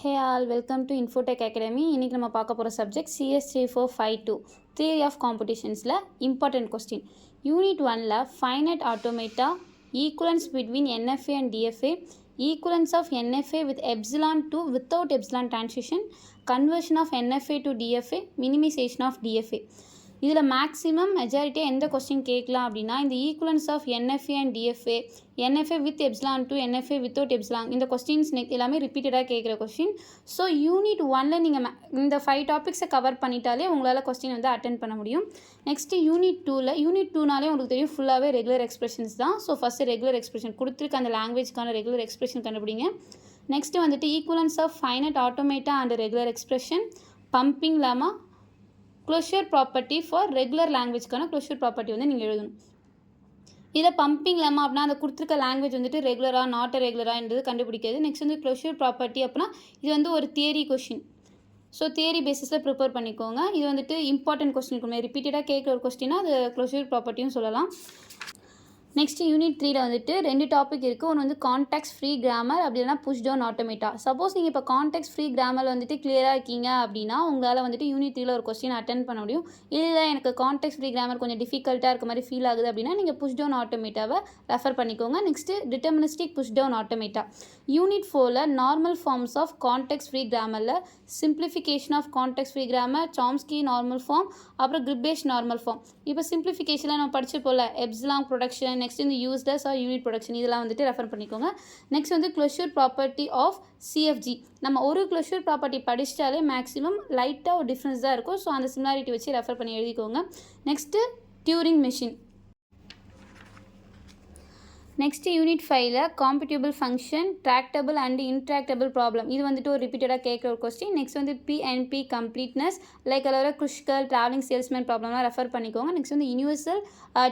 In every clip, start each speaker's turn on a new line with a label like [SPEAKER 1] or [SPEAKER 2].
[SPEAKER 1] Hey all, welcome to Infotech Academy. இன்னைக்கு நம்ம பார்க்க போகிற subject CS3452 Theory of Computations-ல important question. Unit 1ல Finite Automata, Equivalence between NFA and DFA, Equivalence of NFA with epsilon to without epsilon transition, Conversion of NFA to DFA, Minimization of DFA. இதில் maximum மெஜாரிட்டியாக எந்த question கேட்கலாம் அப்படின்னா இந்த equivalence of NFA and DFA, NFA with epsilon to NFA without epsilon, இந்த questions எல்லாமே ரிப்பீட்டடாக கேட்குற கொஸ்டின். ஸோ யூனிட் 1ல் நீங்கள் இந்த 5 டாபிக்ஸை கவர் பண்ணிட்டாலே உங்களால் கொஸ்டின் வந்து அட்டென்ட் பண்ண முடியும். நெக்ஸ்ட்டு யூனிட் 2னாலே உங்களுக்கு தெரியும் ஃபுல்லாகவே ரெகுலர் எக்ஸ்பிரஷன்ஸ் தான். ஸோ ஃபஸ்ட்டு ரெகுலர் எக்ஸ்பிரஷன் கொடுத்துருக்க அந்த லாங்குவேஜ்க்கான ரெகுலர் எக்ஸ்பிரஷன் கண்டுபிடிங்க. நெக்ஸ்ட்டு வந்துட்டு equivalence of finite automata and regular expression, pumping lemma, closure property for regular லாங்குவேஜ்க்கான க்ளோஷர் ப்ராப்பர்ட்டி வந்து நீங்கள் எழுதணும். இதில் பம்பிங் லெமா அப்படின்னா அந்த கொடுத்துருக்க லாங்குவேஜ் வந்துட்டு ரெகுலராக நாட் ரெகுலரான்றது கண்டுபிடிக்கிறது. நெக்ஸ்ட் வந்து க்ளோஷர் ப்ராப்பர்ட்டி அப்படின்னா இது வந்து ஒரு தியரி கொஷின். ஸோ தியரி பேசிஸில் ப்ரிப்பேர் பண்ணிக்கோங்க. இது வந்துட்டு இம்பார்ட்டன்ட் கொஸ்டின் இருக்குமே, ரிப்பீட்டடாக கேட்குற ஒரு கொஸ்டினா அது க்ளோஷர் ப்ராப்பர்ட்டியும் சொல்லலாம். நெக்ஸ்ட்டு யூனிட் 3ல வந்துட்டு 2 டாபிக் இருக்குது. ஒன்று வந்து கான்டெக்ஸ்ட் ஃப்ரீ கிராமர், அப்படி இல்லைனா புஷ் டவுன் ஆட்டோமேட்டா. சப்போஸ் நீங்கள் இப்போ கான்டெக்ஸ்ட் ஃப்ரீ கிராமரில் வந்துட்டு கிளியராக இருக்கீங்க அப்படின்னா உங்களால் வந்துட்டு யூனிட் 3ல ஒரு கொஸ்டின் அட்டென்ட் பண்ண முடியும். இல்லை எனக்கு கான்டெக்ஸ்ட் ஃப்ரீ கிராமர் கொஞ்சம் டிஃபிகல்ட்டாக இருக்க மாதிரி ஃபீல் ஆகுது அப்படின்னா நீங்கள் புஷ் டவுன் ஆட்டோமேட்டாவை ரெஃபர் பண்ணிக்கோங்க. Next deterministic push down automata. Unit 4ல normal forms of context free கிராமரில் simplification of context free grammar, Chomsky normal form, அப்புறம் கிரிபேஷ் நார்மல் ஃபார்ம். இப்போ சிம்பிளிஃபிகேஷனில் நம்ம படிச்சு போல எப்சிலான் ப்ரொடக்ஷன், நெக்ஸ்ட் இந்த யூஸ்லெஸ் ஆர் யூனிட் ப்ரொடக்ஷன், இதெல்லாம் வந்துட்டு ரெஃபர் பண்ணிக்கோங்க. நெக்ஸ்ட் வந்து க்ளோஷர் ப்ராப்பர்ட்டி ஆஃப் சிஎஃப்ஜி. நம்ம ஒரு க்ளோஷர் ப்ராப்பர்ட்டி படிச்சிட்டாலே மேக்ஸிமம் லைட்டாக ஒரு டிஃப்ரென்ஸ் தான் இருக்கும். ஸோ அந்த சிமிலாரிட்டி வச்சு ரெஃபர் பண்ணி எழுதிக்கோங்க. Next Turing machine. Next unit 5ல computable function, tractable and intractable problem, இது வந்துட்டு ஒரு ரிப்பீட்டடாக கேட்குற ஒரு கொஸ்டின். நெக்ஸ்ட் வந்து பிஎன்பி கம்ப்ளீட்னஸ், லைக் அதில் குஷ்கல் ட்ராவலிங் சேல்ஸ்மேன் ப்ராப்ளம்லாம் ரெஃபர் பண்ணிக்கோங்க. நெக்ஸ்ட் வந்து universal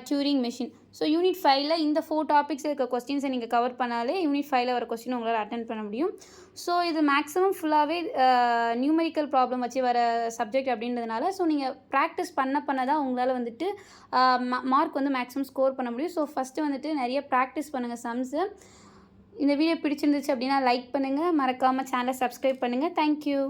[SPEAKER 1] Turing machine. So unit 5ல இந்த 4 டாபிக்ஸ் இருக்க கொஸ்டின்ஸை நீங்கள் கவர் பண்ணாலே யூனிட் 5ல வர கொஸ்டின் உங்களால் அட்டென்ட் பண்ண முடியும். ஸோ இது மேக்ஸிமம் ஃபுல்லாகவே நியூமெரிக்கல் ப்ராப்ளம் வச்சு வர சப்ஜெக்ட் அப்படின்றதுனால ஸோ நீங்கள் ப்ராக்டிஸ் பண்ண தான் உங்களால் வந்துட்டு மார்க் வந்து மேக்ஸிமம் ஸ்கோர் பண்ண முடியும். ஸோ ஃபஸ்ட்டு வந்துட்டு நிறைய ப்ராக்டிஸ் பண்ணுங்கள் சம்ஸு. இந்த வீடியோ பிடிச்சிருந்துச்சு அப்படின்னா லைக் பண்ணுங்கள், மறக்காமல் சேனலை சப்ஸ்கிரைப் பண்ணுங்கள். தேங்க்யூ.